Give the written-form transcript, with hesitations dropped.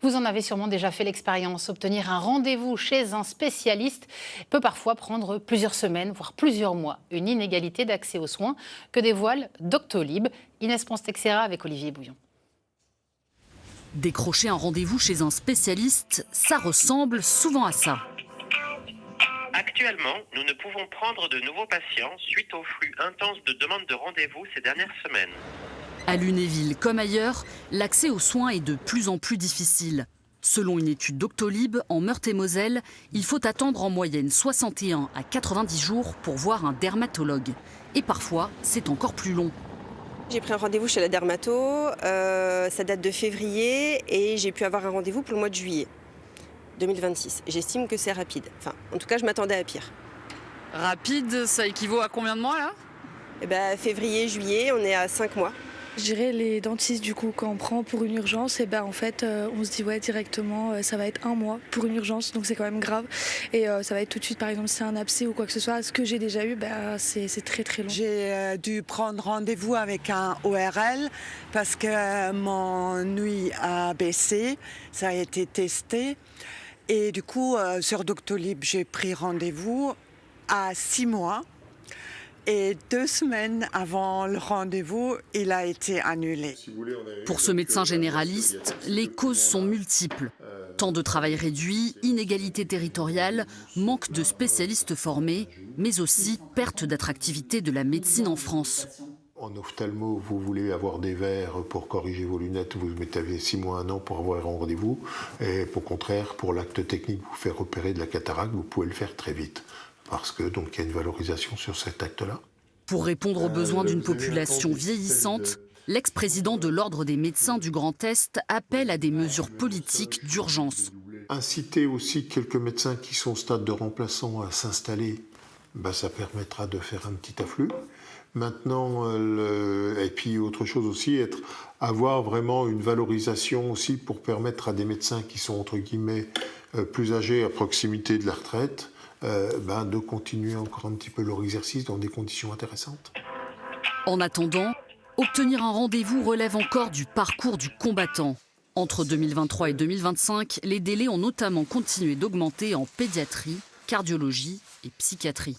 Vous en avez sûrement déjà fait l'expérience. Obtenir un rendez-vous chez un spécialiste peut parfois prendre plusieurs semaines, voire plusieurs mois. Une inégalité d'accès aux soins que dévoile Doctolib. Inès Ponce-Texera avec Olivier Bouillon. Décrocher un rendez-vous chez un spécialiste, ça ressemble souvent à ça. Actuellement, nous ne pouvons prendre de nouveaux patients suite au flux intense de demandes de rendez-vous ces dernières semaines. À Lunéville comme ailleurs, l'accès aux soins est de plus en plus difficile. Selon une étude Doctolib, en Meurthe-et-Moselle, il faut attendre en moyenne 61 à 90 jours pour voir un dermatologue. Et parfois, c'est encore plus long. J'ai pris un rendez-vous chez la dermato, ça date de février et j'ai pu avoir un rendez-vous pour le mois de juillet 2026. J'estime que c'est rapide. Enfin, en tout cas, je m'attendais à pire. Rapide, ça équivaut à combien de mois là ? Février, juillet, on est à 5 mois. Je dirais les dentistes, du coup, quand on prend pour une urgence, en fait, on se dit ouais, directement, ça va être 1 mois pour une urgence, donc c'est quand même grave. Et ça va être tout de suite, par exemple, si c'est un abcès ou quoi que ce soit. Ce que j'ai déjà eu, c'est très très long. J'ai dû prendre rendez-vous avec un ORL parce que mon ouïe a baissé, ça a été testé. Et du coup, sur Doctolib, j'ai pris rendez-vous à 6 mois. Et 2 semaines avant le rendez-vous, il a été annulé. Pour ce médecin généraliste, les causes sont multiples. Temps de travail réduit, inégalité territoriale, manque de spécialistes formés, mais aussi perte d'attractivité de la médecine en France. En ophtalmo, vous voulez avoir des verres pour corriger vos lunettes, vous mettez 6 mois, 1 an pour avoir un rendez-vous. Et au contraire, pour l'acte technique, vous faire opérer de la cataracte, vous pouvez le faire très vite. Parce que donc il y a une valorisation sur cet acte-là. Pour répondre aux besoins d'une population vieillissante, l'ex-président de l'Ordre des médecins du Grand Est appelle à des mesures politiques d'urgence. Inciter aussi quelques médecins qui sont au stade de remplaçant à s'installer, ça permettra de faire un petit afflux. Maintenant, et puis autre chose aussi, avoir vraiment une valorisation aussi pour permettre à des médecins qui sont entre guillemets plus âgés à proximité de la retraite, de continuer encore un petit peu leur exercice dans des conditions intéressantes. En attendant, obtenir un rendez-vous relève encore du parcours du combattant. Entre 2023 et 2025, les délais ont notamment continué d'augmenter en pédiatrie, cardiologie et psychiatrie.